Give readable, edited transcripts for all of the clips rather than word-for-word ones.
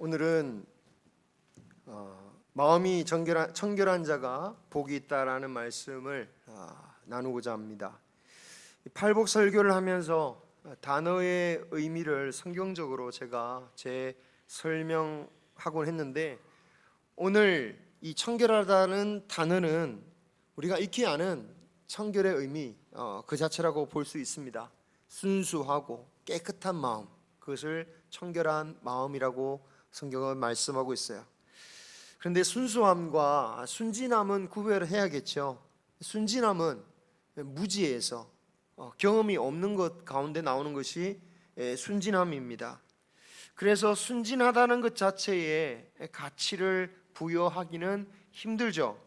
오늘은 마음이 청결한 자가 복이 있다라는 말씀을 나누고자 합니다. 팔복 설교를 하면서 단어의 의미를 성경적으로 제가 설명하곤 했는데, 오늘 이 청결하다는 단어는 우리가 익히 아는 청결의 의미 그 자체라고 볼 수 있습니다. 순수하고 깨끗한 마음, 그것을 청결한 마음이라고 성경은 말씀하고 있어요. 그런데 순수함과 순진함은 구별을 해야겠죠. 순진함은 무지에서 경험이 없는 것 가운데 나오는 것이 순진함입니다. 그래서 순진하다는 것 자체에 가치를 부여하기는 힘들죠.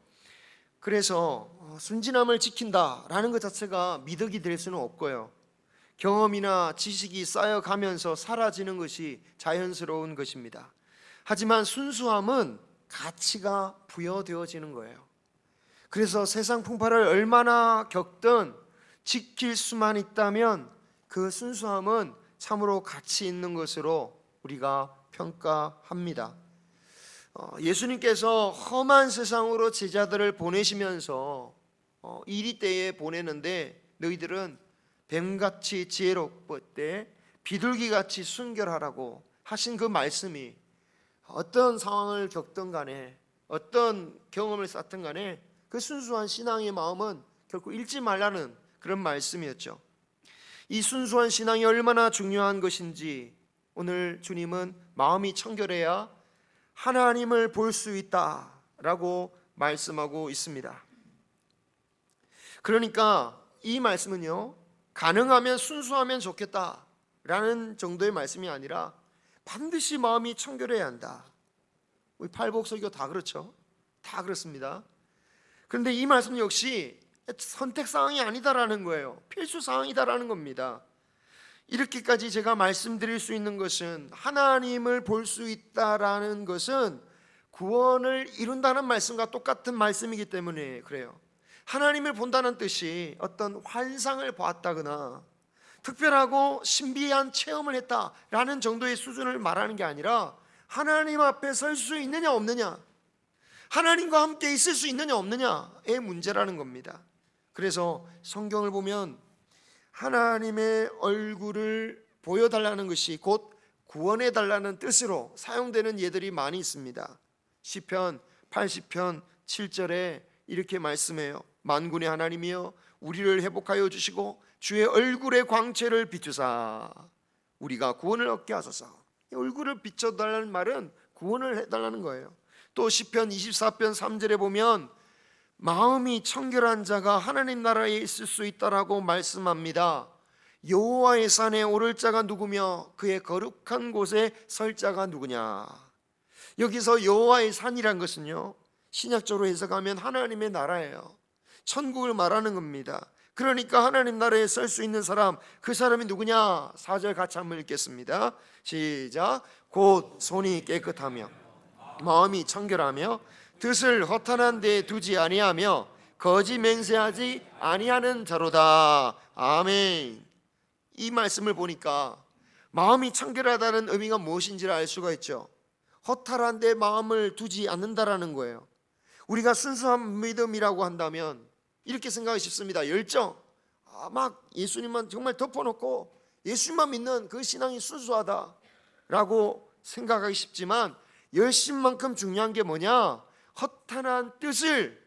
그래서 순진함을 지킨다라는 것 자체가 미덕이 될 수는 없고요. 경험이나 지식이 쌓여가면서 사라지는 것이 자연스러운 것입니다. 하지만 순수함은 가치가 부여되어지는 거예요. 그래서 세상 풍파를 얼마나 겪든 지킬 수만 있다면 그 순수함은 참으로 가치 있는 것으로 우리가 평가합니다. 예수님께서 험한 세상으로 제자들을 보내시면서 이리 때에 보내는데 너희들은 뱀같이 지혜롭되 비둘기같이 순결하라고 하신 그 말씀이 어떤 상황을 겪든 간에 어떤 경험을 쌓든 간에 그 순수한 신앙의 마음은 결코 잃지 말라는 그런 말씀이었죠. 이 순수한 신앙이 얼마나 중요한 것인지 오늘 주님은 마음이 청결해야 하나님을 볼 수 있다라고 말씀하고 있습니다. 그러니까 이 말씀은요, 가능하면 순수하면 좋겠다라는 정도의 말씀이 아니라 반드시 마음이 청결해야 한다. 우리 팔복설교 다 그렇죠? 다 그렇습니다. 그런데 이 말씀 역시 선택사항이 아니다라는 거예요. 필수사항이다라는 겁니다. 이렇게까지 제가 말씀드릴 수 있는 것은, 하나님을 볼 수 있다라는 것은 구원을 이룬다는 말씀과 똑같은 말씀이기 때문에 그래요. 하나님을 본다는 뜻이 어떤 환상을 보았다거나 특별하고 신비한 체험을 했다라는 정도의 수준을 말하는 게 아니라 하나님 앞에 설 수 있느냐 없느냐, 하나님과 함께 있을 수 있느냐 없느냐의 문제라는 겁니다. 그래서 성경을 보면 하나님의 얼굴을 보여달라는 것이 곧 구원해달라는 뜻으로 사용되는 예들이 많이 있습니다. 시편 80편 7절에 이렇게 말씀해요. 만군의 하나님이여 우리를 회복하여 주시고 주의 얼굴의 광채를 비추사 우리가 구원을 얻게 하소서. 얼굴을 비춰달라는 말은 구원을 해달라는 거예요. 또 시편 24편 3절에 보면 마음이 청결한 자가 하나님 나라에 있을 수 있다라고 말씀합니다. 여호와의 산에 오를 자가 누구며 그의 거룩한 곳에 설 자가 누구냐. 여기서 여호와의 산이란 것은요, 신약적으로 해석하면 하나님의 나라예요. 천국을 말하는 겁니다. 그러니까 하나님 나라에 설 수 있는 사람, 그 사람이 누구냐? 4절 같이 한번 읽겠습니다. 시작. 곧 손이 깨끗하며 마음이 청결하며 뜻을 허탄한 데 두지 아니하며 거짓 맹세하지 아니하는 자로다. 아멘. 이 말씀을 보니까 마음이 청결하다는 의미가 무엇인지를 알 수가 있죠. 허탈한 데 마음을 두지 않는다라는 거예요. 우리가 순수한 믿음이라고 한다면 이렇게 생각하기 쉽습니다. 열정, 막 예수님만 정말 덮어놓고 예수님만 믿는 그 신앙이 순수하다라고 생각하기 쉽지만, 열심만큼 중요한 게 뭐냐? 허탄한 뜻을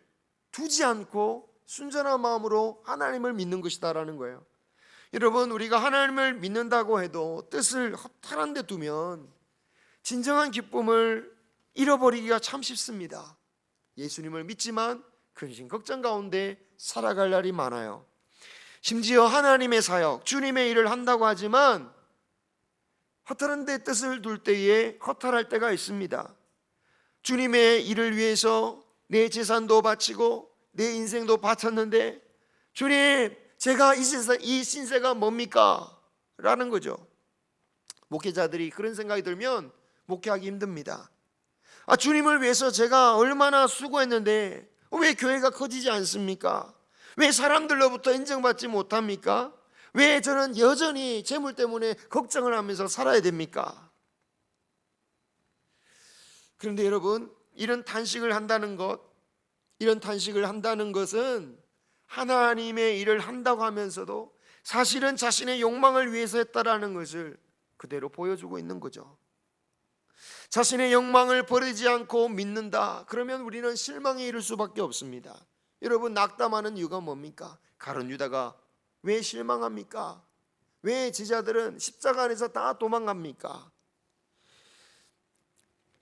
두지 않고 순전한 마음으로 하나님을 믿는 것이다라는 거예요. 여러분, 우리가 하나님을 믿는다고 해도 뜻을 허탄한 데 두면 진정한 기쁨을 잃어버리기가 참 쉽습니다. 예수님을 믿지만 근심 걱정 가운데 살아갈 날이 많아요. 심지어 하나님의 사역, 주님의 일을 한다고 하지만 허탈한 데 뜻을 둘 때에 허탈할 때가 있습니다. 주님의 일을 위해서 내 재산도 바치고 내 인생도 바쳤는데, 주님, 제가 이 신세가 뭡니까? 라는 거죠. 목회자들이 그런 생각이 들면 목회하기 힘듭니다. 주님을 위해서 제가 얼마나 수고했는데 왜 교회가 커지지 않습니까? 왜 사람들로부터 인정받지 못합니까? 왜 저는 여전히 재물 때문에 걱정을 하면서 살아야 됩니까? 그런데 여러분, 이런 탄식을 한다는 것은 하나님의 일을 한다고 하면서도 사실은 자신의 욕망을 위해서 했다라는 것을 그대로 보여주고 있는 거죠. 자신의 욕망을 버리지 않고 믿는다. 그러면 우리는 실망에 이를 수밖에 없습니다. 여러분, 낙담하는 이유가 뭡니까? 가룟 유다가 왜 실망합니까? 왜 제자들은 십자가 안에서 다 도망갑니까?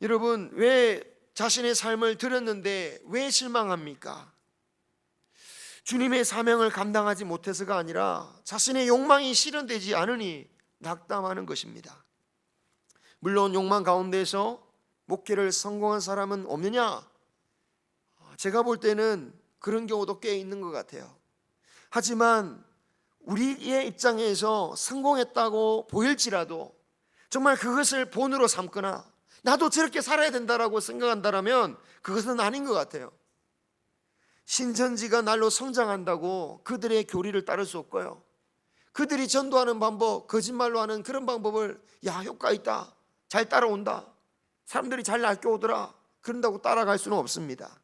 여러분, 왜 자신의 삶을 들었는데 왜 실망합니까? 주님의 사명을 감당하지 못해서가 아니라 자신의 욕망이 실현되지 않으니 낙담하는 것입니다. 물론 욕망 가운데서 목회를 성공한 사람은 없느냐? 제가 볼 때는 그런 경우도 꽤 있는 것 같아요. 하지만 우리의 입장에서 성공했다고 보일지라도 정말 그것을 본으로 삼거나 나도 저렇게 살아야 된다라고 생각한다면 그것은 아닌 것 같아요. 신천지가 날로 성장한다고 그들의 교리를 따를 수 없고요. 그들이 전도하는 방법, 거짓말로 하는 그런 방법을 효과 있다, 잘 따라온다, 사람들이 잘 낚여오더라, 그런다고 따라갈 수는 없습니다.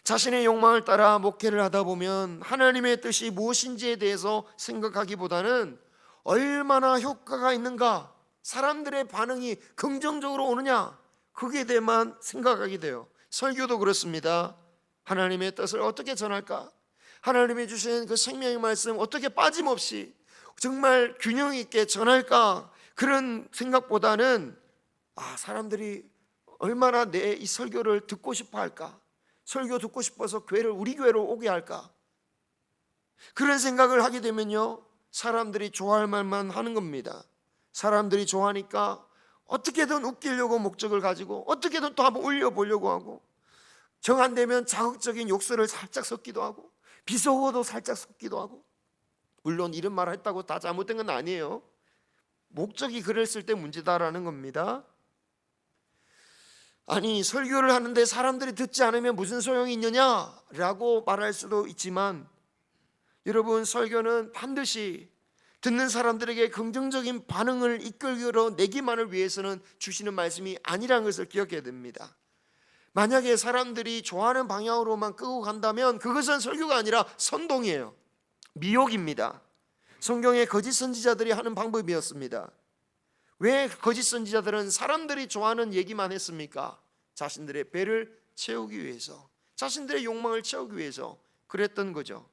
자신의 욕망을 따라 목회를 하다 보면 하나님의 뜻이 무엇인지에 대해서 생각하기보다는 얼마나 효과가 있는가, 사람들의 반응이 긍정적으로 오느냐, 거기에 대해만 생각하게 돼요. 설교도 그렇습니다. 하나님의 뜻을 어떻게 전할까? 하나님이 주신 그 생명의 말씀 어떻게 빠짐없이 정말 균형 있게 전할까? 그런 생각보다는 사람들이 얼마나 내 이 설교를 듣고 싶어 할까? 설교 듣고 싶어서 우리 교회로 오게 할까? 그런 생각을 하게 되면요, 사람들이 좋아할 말만 하는 겁니다. 사람들이 좋아하니까 어떻게든 웃기려고 목적을 가지고 어떻게든 또 한번 올려보려고 하고, 정 안 되면 자극적인 욕설을 살짝 섞기도 하고 비속어도 살짝 섞기도 하고. 물론 이런 말을 했다고 다 잘못된 건 아니에요. 목적이 그랬을 때 문제다라는 겁니다. 아니, 설교를 하는데 사람들이 듣지 않으면 무슨 소용이 있느냐라고 말할 수도 있지만, 여러분, 설교는 반드시 듣는 사람들에게 긍정적인 반응을 이끌어내기만을 위해서는 주시는 말씀이 아니라는 것을 기억해야 됩니다. 만약에 사람들이 좋아하는 방향으로만 끌고 간다면 그것은 설교가 아니라 선동이에요. 미혹입니다. 성경의 거짓 선지자들이 하는 방법이었습니다. 왜 거짓 선지자들은 사람들이 좋아하는 얘기만 했습니까? 자신들의 배를 채우기 위해서, 자신들의 욕망을 채우기 위해서 그랬던 거죠.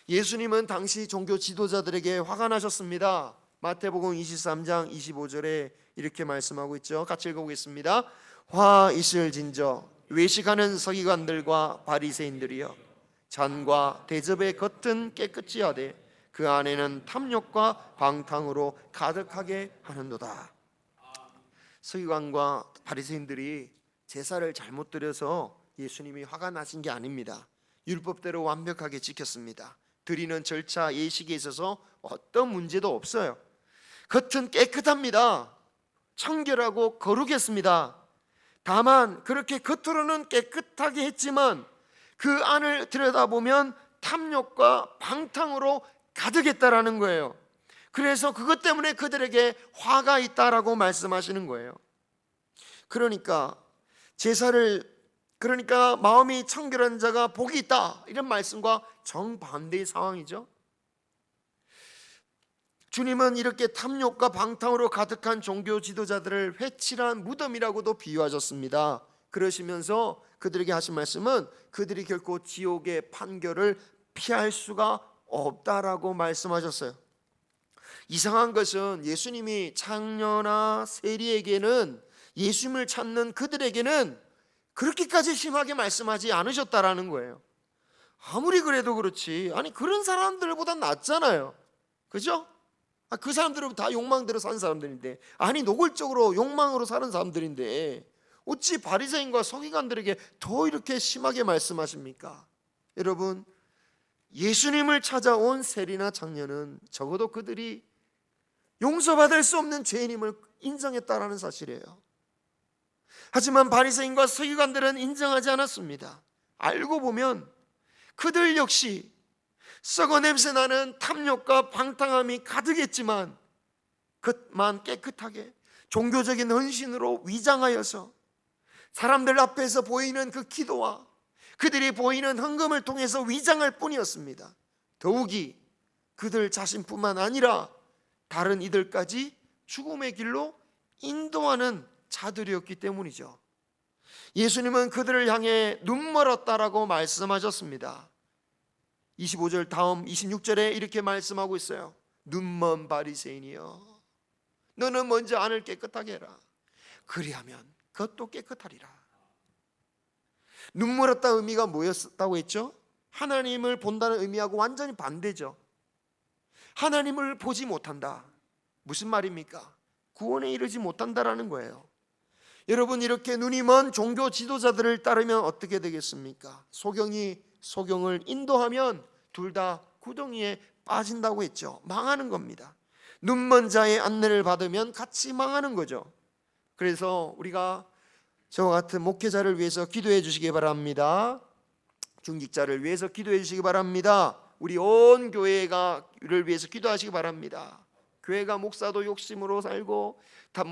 예수님은 당시 종교 지도자들에게 화가 나셨습니다. 마태복음 23장 25절에 이렇게 말씀하고 있죠. 같이 읽어보겠습니다. 화 있을진저 외식하는 서기관들과 바리새인들이여, 잔과 대접의 겉은 깨끗이 하되 그 안에는 탐욕과 방탕으로 가득하게 하는도다. 서기관과 바리새인들이 제사를 잘못 드려서 예수님이 화가 나신 게 아닙니다. 율법대로 완벽하게 지켰습니다. 드리는 절차 예식에 있어서 어떤 문제도 없어요. 겉은 깨끗합니다. 청결하고 거룩했습니다. 다만 그렇게 겉으로는 깨끗하게 했지만 그 안을 들여다보면 탐욕과 방탕으로 가득했다라는 거예요. 그래서 그것 때문에 그들에게 화가 있다라고 말씀하시는 거예요. 그러니까 마음이 청결한 자가 복이 있다, 이런 말씀과 정반대의 상황이죠. 주님은 이렇게 탐욕과 방탕으로 가득한 종교 지도자들을 회칠한 무덤이라고도 비유하셨습니다. 그러시면서 그들에게 하신 말씀은 그들이 결코 지옥의 판결을 피할 수가 없다라고 말씀하셨어요. 이상한 것은 예수님이 창녀나 세리에게는, 예수님을 찾는 그들에게는 그렇게까지 심하게 말씀하지 않으셨다라는 거예요. 아무리 그래도 그렇지, 아니 그런 사람들보다 낫잖아요. 그죠? 그 사람들은 다 욕망대로 사는 사람들인데, 아니 노골적으로 욕망으로 사는 사람들인데 어찌 바리새인과 서기관들에게 더 이렇게 심하게 말씀하십니까? 여러분, 예수님을 찾아온 세리나 창녀는 적어도 그들이 용서받을 수 없는 죄인임을 인정했다라는 사실이에요. 하지만 바리새인과 서기관들은 인정하지 않았습니다. 알고 보면 그들 역시 썩어 냄새나는 탐욕과 방탕함이 가득했지만 겉만 깨끗하게 종교적인 헌신으로 위장하여서 사람들 앞에서 보이는 그 기도와 그들이 보이는 헌금을 통해서 위장할 뿐이었습니다. 더욱이 그들 자신뿐만 아니라 다른 이들까지 죽음의 길로 인도하는 자들이었기 때문이죠. 예수님은 그들을 향해 눈 멀었다라고 말씀하셨습니다. 25절 다음 26절에 이렇게 말씀하고 있어요. 눈먼 바리새인이여, 너는 먼저 안을 깨끗하게 해라. 그리하면 그것도 깨끗하리라. 눈 멀었다 의미가 뭐였다고 했죠? 하나님을 본다는 의미하고 완전히 반대죠. 하나님을 보지 못한다. 무슨 말입니까? 구원에 이르지 못한다라는 거예요. 여러분, 이렇게 눈이 먼 종교 지도자들을 따르면 어떻게 되겠습니까? 소경이 소경을 인도하면 둘 다 구덩이에 빠진다고 했죠. 망하는 겁니다. 눈먼 자의 안내를 받으면 같이 망하는 거죠. 그래서 우리가 저와 같은 목회자를 위해서 기도해 주시기 바랍니다. 중직자를 위해서 기도해 주시기 바랍니다. 우리 온 교회가를 위해서 기도하시기 바랍니다. 교회가 목사도 욕심으로 살고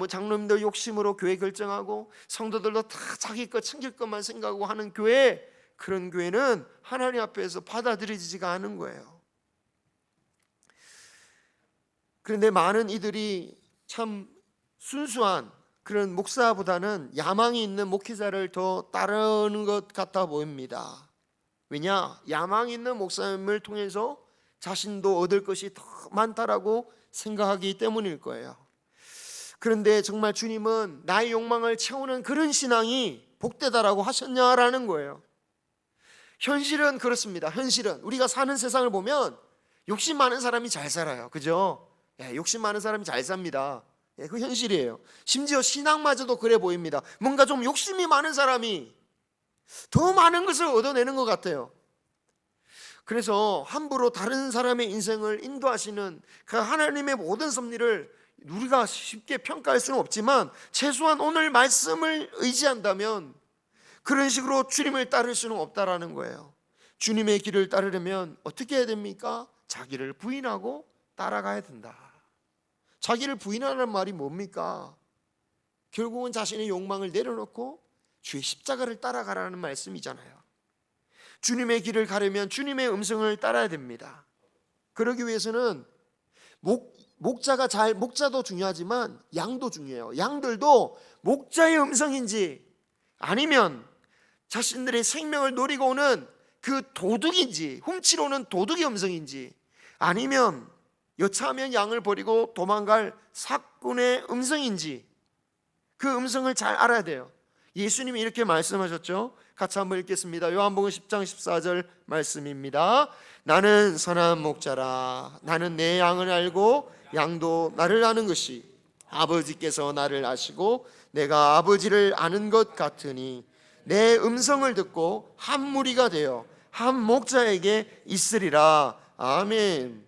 장로님도 욕심으로 교회 결정하고 성도들도 다 자기 것 챙길 것만 생각하고 하는 교회, 그런 교회는 하나님 앞에서 받아들여지지가 않은 거예요. 그런데 많은 이들이 참 순수한 그런 목사보다는 야망이 있는 목회자를 더 따르는 것 같아 보입니다. 왜냐? 야망 있는 목사님을 통해서 자신도 얻을 것이 더 많다라고 생각하기 때문일 거예요. 그런데 정말 주님은 나의 욕망을 채우는 그런 신앙이 복되다라고 하셨냐라는 거예요. 현실은 그렇습니다. 현실은 우리가 사는 세상을 보면 욕심 많은 사람이 잘 살아요. 그죠? 욕심 많은 사람이 잘 삽니다. 그 현실이에요. 심지어 신앙마저도 그래 보입니다. 뭔가 좀 욕심이 많은 사람이 더 많은 것을 얻어내는 것 같아요. 그래서 함부로 다른 사람의 인생을 인도하시는 그 하나님의 모든 섭리를 우리가 쉽게 평가할 수는 없지만 최소한 오늘 말씀을 의지한다면 그런 식으로 주님을 따를 수는 없다라는 거예요. 주님의 길을 따르려면 어떻게 해야 됩니까? 자기를 부인하고 따라가야 된다. 자기를 부인하는 말이 뭡니까? 결국은 자신의 욕망을 내려놓고 주의 십자가를 따라가라는 말씀이잖아요. 주님의 길을 가려면 주님의 음성을 따라야 됩니다. 그러기 위해서는 목자도 중요하지만 양도 중요해요. 양들도 목자의 음성인지 아니면 자신들의 생명을 노리고 오는 그 도둑인지, 훔치러 오는 도둑의 음성인지, 아니면 여차하면 양을 버리고 도망갈 사꾼의 음성인지, 그 음성을 잘 알아야 돼요. 예수님이 이렇게 말씀하셨죠. 같이 한번 읽겠습니다. 요한복음 10장 14절 말씀입니다. 나는 선한 목자라. 나는 내 양을 알고 양도 나를 아는 것이 아버지께서 나를 아시고 내가 아버지를 아는 것 같으니 내 음성을 듣고 한 무리가 되어 한 목자에게 있으리라. 아멘.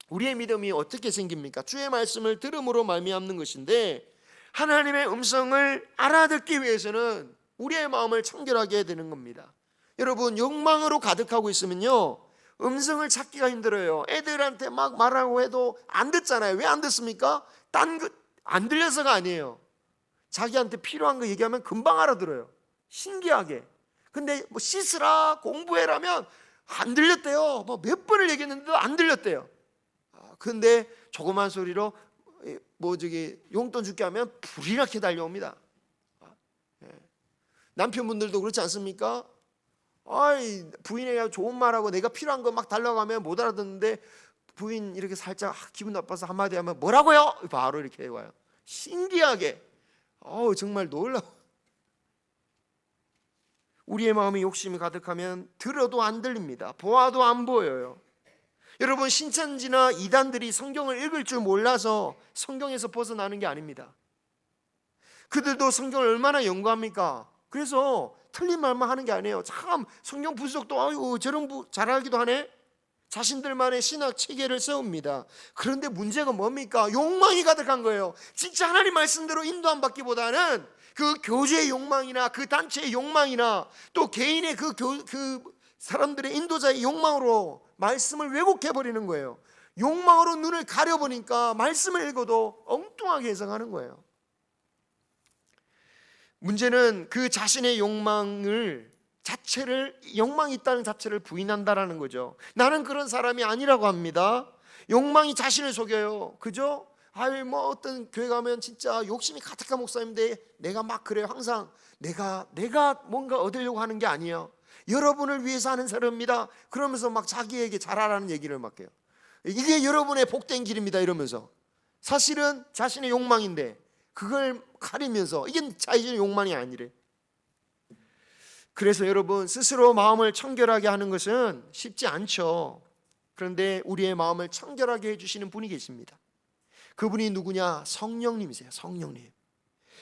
우리의 믿음이 어떻게 생깁니까? 주의 말씀을 들음으로 말미암는 것인데, 하나님의 음성을 알아듣기 위해서는 우리의 마음을 청결하게 해야 되는 겁니다. 여러분, 욕망으로 가득하고 있으면요 음성을 찾기가 힘들어요. 애들한테 막 말하고 해도 안 듣잖아요. 왜 안 듣습니까? 안 들려서가 아니에요. 자기한테 필요한 거 얘기하면 금방 알아들어요. 신기하게. 근데 뭐 씻으라 공부해라면 안 들렸대요. 뭐 몇 번을 얘기했는데도 안 들렸대요. 근데 조그만 소리로 용돈 줄게 하면 불이 나게 달려옵니다. 남편분들도 그렇지 않습니까? 부인에게 좋은 말하고 내가 필요한 거 막 달라가면 못 알아듣는데 부인 이렇게 살짝 기분 나빠서 한마디 하면 뭐라고요? 바로 이렇게 와요. 신기하게. 정말 놀라워. 우리의 마음에 욕심이 가득하면 들어도 안 들립니다. 보아도 안 보여요. 여러분, 신천지나 이단들이 성경을 읽을 줄 몰라서 성경에서 벗어나는 게 아닙니다. 그들도 성경을 얼마나 연구합니까? 그래서 틀린 말만 하는 게 아니에요. 참 성경 분석도 저런 잘 알기도 하네. 자신들만의 신학 체계를 세웁니다. 그런데 문제가 뭡니까? 욕망이 가득한 거예요. 진짜 하나님 말씀대로 인도 안 받기보다는 그 교제의 욕망이나 그 단체의 욕망이나 또 개인의 그 사람들의 인도자의 욕망으로 말씀을 왜곡해버리는 거예요. 욕망으로 눈을 가려보니까 말씀을 읽어도 엉뚱하게 해석하는 거예요. 문제는 그 자신의 욕망이 있다는 자체를 부인한다라는 거죠. 나는 그런 사람이 아니라고 합니다. 욕망이 자신을 속여요. 그죠? 뭐 어떤 교회 가면 진짜 욕심이 가득한 목사님인데 내가 막 그래요. 항상 내가 뭔가 얻으려고 하는 게 아니에요. 여러분을 위해서 하는 사람입니다. 그러면서 막 자기에게 잘하라는 얘기를 막 해요. 이게 여러분의 복된 길입니다 이러면서, 사실은 자신의 욕망인데 그걸 가리면서 이게 자신의 욕망이 아니래. 그래서 여러분, 스스로 마음을 청결하게 하는 것은 쉽지 않죠. 그런데 우리의 마음을 청결하게 해주시는 분이 계십니다. 그분이 누구냐? 성령님이세요. 성령님.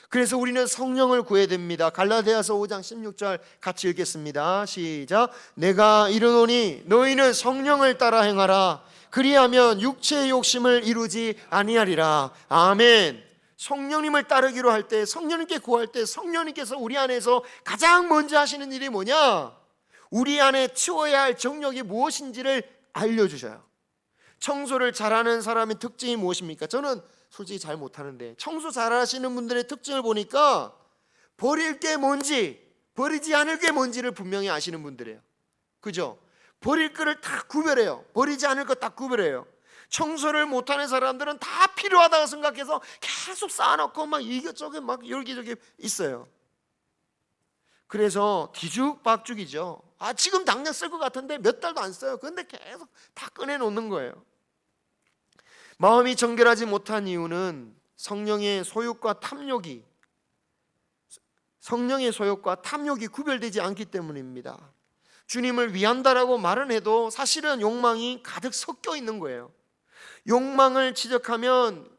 그래서 우리는 성령을 구해야 됩니다. 갈라디아서 5장 16절 같이 읽겠습니다. 시작. 내가 이르노니 너희는 성령을 따라 행하라. 그리하면 육체의 욕심을 이루지 아니하리라. 아멘. 성령님을 따르기로 할 때, 성령님께 구할 때 성령님께서 우리 안에서 가장 먼저 하시는 일이 뭐냐? 우리 안에 치워야 할 정욕이 무엇인지를 알려주셔요. 청소를 잘하는 사람의 특징이 무엇입니까? 저는 솔직히 잘 못하는데 청소 잘하시는 분들의 특징을 보니까 버릴 게 뭔지, 버리지 않을 게 뭔지를 분명히 아시는 분들이에요. 그죠? 버릴 거를 다 구별해요. 버리지 않을 거 다 구별해요. 청소를 못하는 사람들은 다 필요하다고 생각해서 계속 쌓아놓고 막 이것저것 막 여기저기 있어요. 그래서 뒤죽박죽이죠. 지금 당장 쓸 것 같은데 몇 달도 안 써요. 그런데 계속 다 꺼내놓는 거예요. 마음이 정결하지 못한 이유는 성령의 소욕과 탐욕이 구별되지 않기 때문입니다. 주님을 위한다라고 말은 해도 사실은 욕망이 가득 섞여 있는 거예요. 욕망을 지적하면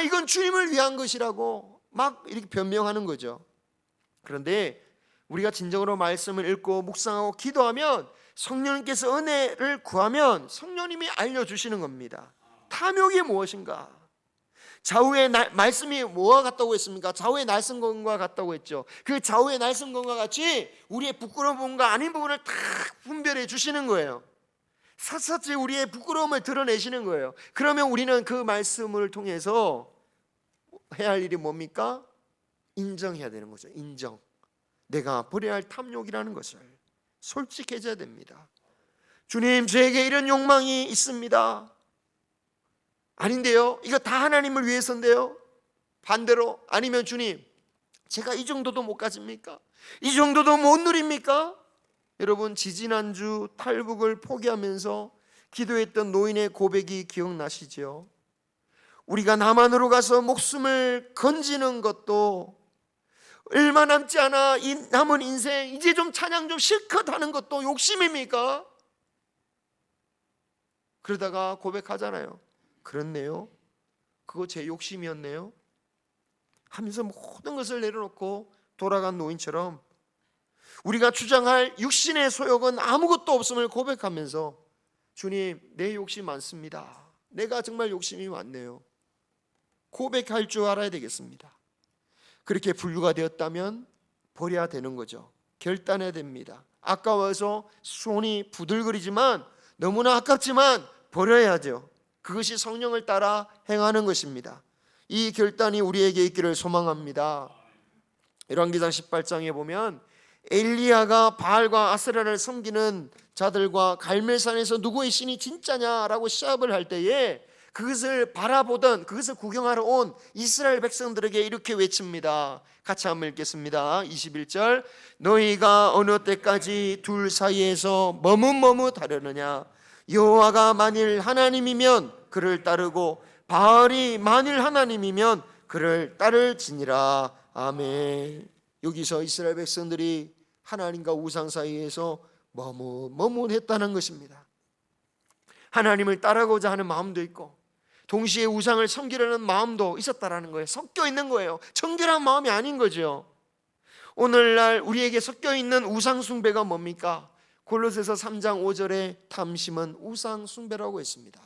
이건 주님을 위한 것이라고 막 이렇게 변명하는 거죠. 그런데 우리가 진정으로 말씀을 읽고 묵상하고 기도하면, 성령님께서 은혜를 구하면 성령님이 알려주시는 겁니다. 탐욕이 무엇인가? 좌우의 말씀이 뭐와 같다고 했습니까? 좌우의 날성검과 같다고 했죠. 그 좌우의 날성검과 같이 우리의 부끄러운 부분과 아닌 부분을 다 분별해 주시는 거예요. 샅샅이 우리의 부끄러움을 드러내시는 거예요. 그러면 우리는 그 말씀을 통해서 해야 할 일이 뭡니까? 인정해야 되는 거죠. 인정. 내가 버려야 할 탐욕이라는 것을 솔직해져야 됩니다. 주님, 저에게 이런 욕망이 있습니다. 아닌데요? 이거 다 하나님을 위해서인데요? 반대로, 아니면 주님, 제가 이 정도도 못 가집니까? 이 정도도 못 누립니까? 여러분, 지지난주 탈북을 포기하면서 기도했던 노인의 고백이 기억나시죠? 우리가 남한으로 가서 목숨을 건지는 것도, 얼마 남지 않아 이 남은 인생 이제 좀 찬양 좀 실컷 하는 것도 욕심입니까? 그러다가 고백하잖아요. 그렇네요. 그거 제 욕심이었네요. 하면서 모든 것을 내려놓고 돌아간 노인처럼 우리가 주장할 육신의 소욕은 아무것도 없음을 고백하면서, 주님, 내 욕심 많습니다. 내가 정말 욕심이 많네요. 고백할 줄 알아야 되겠습니다. 그렇게 분류가 되었다면 버려야 되는 거죠. 결단해야 됩니다. 아까워서 손이 부들거리지만, 너무나 아깝지만 버려야죠. 그것이 성령을 따라 행하는 것입니다. 이 결단이 우리에게 있기를 소망합니다. 열왕기상 18장에 보면 엘리야가 바알과 아세라를 섬기는 자들과 갈멜산에서 누구의 신이 진짜냐라고 시합을 할 때에 그것을 바라보던, 그것을 구경하러 온 이스라엘 백성들에게 이렇게 외칩니다. 같이 한번 읽겠습니다. 21절. 너희가 어느 때까지 둘 사이에서 머뭇머뭇하려느냐? 여호와가 만일 하나님이면 그를 따르고 바알이 만일 하나님이면 그를 따를지니라. 아멘. 여기서 이스라엘 백성들이 하나님과 우상 사이에서 머뭇머뭇했다는 것입니다. 하나님을 따르고자 하는 마음도 있고 동시에 우상을 섬기려는 마음도 있었다라는 거예요. 섞여 있는 거예요. 정결한 마음이 아닌 거죠. 오늘날 우리에게 섞여 있는 우상 숭배가 뭡니까? 골로새서 3장 5절에 탐심은 우상 숭배라고 했습니다.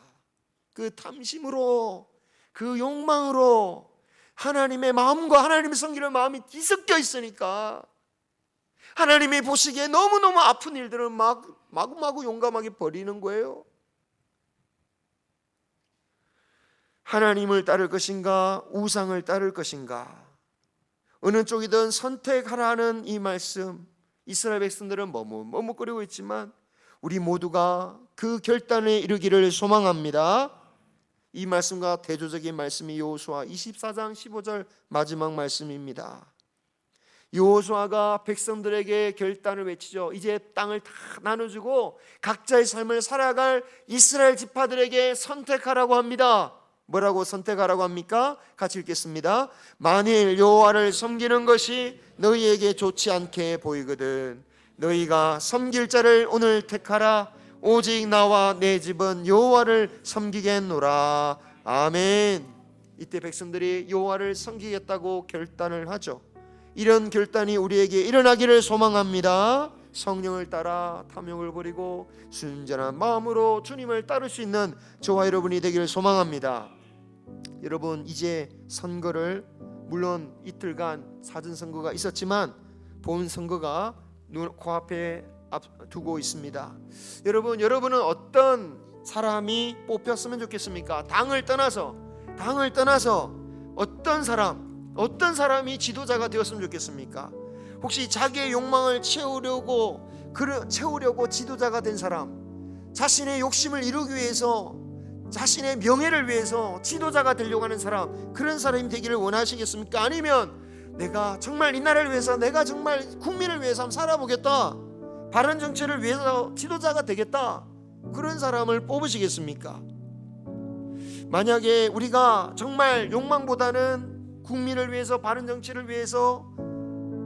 그 탐심으로, 그 욕망으로 하나님의 마음과 하나님을 섬기는 마음이 뒤섞여 있으니까 하나님이 보시기에 너무너무 아픈 일들은 마구마구 용감하게 버리는 거예요. 하나님을 따를 것인가, 우상을 따를 것인가? 어느 쪽이든 선택하라는 이 말씀, 이스라엘 백성들은 머뭇거리고 있지만 우리 모두가 그 결단에 이르기를 소망합니다. 이 말씀과 대조적인 말씀이 여호수아 24장 15절 마지막 말씀입니다. 여호수아가 백성들에게 결단을 외치죠. 이제 땅을 다 나눠주고 각자의 삶을 살아갈 이스라엘 지파들에게 선택하라고 합니다. 뭐라고 선택하라고 합니까? 같이 읽겠습니다. 만일 여호와를 섬기는 것이 너희에게 좋지 않게 보이거든 너희가 섬길 자를 오늘 택하라. 오직 나와 내 집은 여호와를 섬기겠노라. 아멘. 이때 백성들이 여호와를 섬기겠다고 결단을 하죠. 이런 결단이 우리에게 일어나기를 소망합니다. 성령을 따라 탐욕을 버리고 순전한 마음으로 주님을 따를 수 있는 저와 여러분이 되기를 소망합니다. 여러분, 이제 선거를, 물론 이틀간 사전선거가 있었지만 본선거가 코앞에 두고 있습니다. 여러분은 어떤 사람이 뽑혔으면 좋겠습니까? 당을 떠나서 어떤 사람이 지도자가 되었으면 좋겠습니까? 혹시 자기의 욕망을 채우려고 지도자가 된 사람, 자신의 욕심을 이루기 위해서, 자신의 명예를 위해서 지도자가 되려고 하는 사람, 그런 사람이 되기를 원하시겠습니까? 아니면 내가 정말 이 나라를 위해서, 내가 정말 국민을 위해서 한번 살아보겠다, 바른 정치를 위해서 지도자가 되겠다, 그런 사람을 뽑으시겠습니까? 만약에 우리가 정말 욕망보다는 국민을 위해서, 바른 정치를 위해서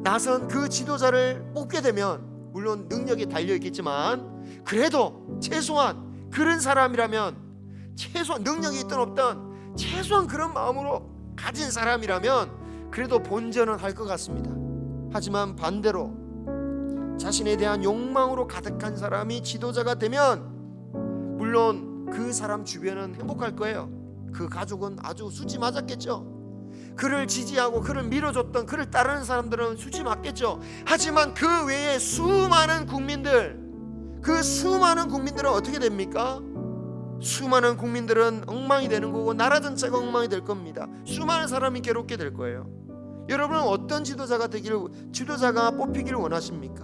나선 그 지도자를 뽑게 되면, 물론 능력이 달려있겠지만 그래도 최소한 그런 사람이라면, 최소한 능력이 있든 없든 최소한 그런 마음으로 가진 사람이라면 그래도 본전은 할 것 같습니다. 하지만 반대로 자신에 대한 욕망으로 가득한 사람이 지도자가 되면 물론 그 사람 주변은 행복할 거예요. 그 가족은 아주 수지 맞았겠죠. 그를 지지하고 그를 밀어줬던, 그를 따르는 사람들은 수지 맞겠죠. 하지만 그 외에 수많은 국민들은 어떻게 됩니까? 수많은 국민들은 엉망이 되는 거고 나라 전체가 엉망이 될 겁니다. 수많은 사람이 괴롭게 될 거예요. 여러분은 어떤 지도자가 뽑히기를 원하십니까?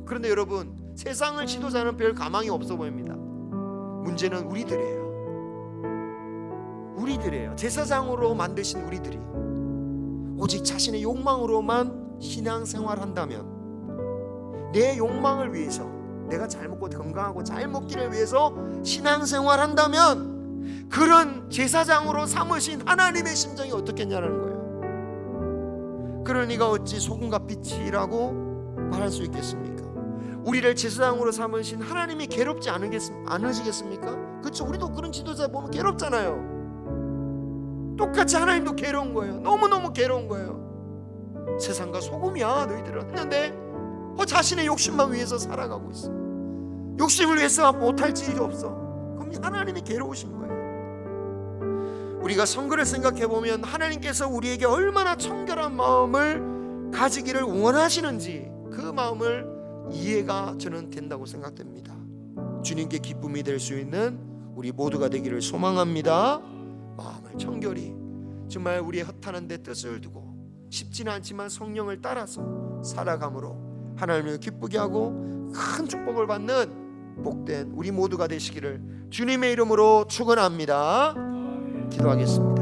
그런데 여러분, 세상을 지도자는 별 가망이 없어 보입니다. 문제는 우리들이에요. 제사장으로 만드신 우리들이 오직 자신의 욕망으로만 신앙생활한다면, 내 욕망을 위해서, 내가 잘 먹고 건강하고 잘 먹기를 위해서 신앙생활한다면 그런 제사장으로 삼으신 하나님의 심정이 어떻겠냐는 거예요. 그러니까 어찌 소금과 빛이라고 말할 수 있겠습니까? 우리를 제사장으로 삼으신 하나님이 괴롭지 않으시겠습니까? 그렇죠. 우리도 그런 지도자 보면 괴롭잖아요. 똑같이 하나님도 괴로운 거예요. 너무너무 괴로운 거예요. 세상과 소금이야 너희들은 했는데 자신의 욕심만 위해서 살아가고 있어. 욕심을 위해서 못할 일이 없어. 그럼 하나님이 괴로우신 거예요. 우리가 선거를 생각해보면 하나님께서 우리에게 얼마나 청결한 마음을 가지기를 원하시는지 그 마음을 이해가 저는 된다고 생각됩니다. 주님께 기쁨이 될 수 있는 우리 모두가 되기를 소망합니다. 마음을 청결히, 정말 우리의 허탄한 데 뜻을 두고 쉽지는 않지만 성령을 따라서 살아감으로 하나님을 기쁘게 하고 큰 축복을 받는 복된 우리 모두가 되시기를 주님의 이름으로 축원합니다. 기도하겠습니다.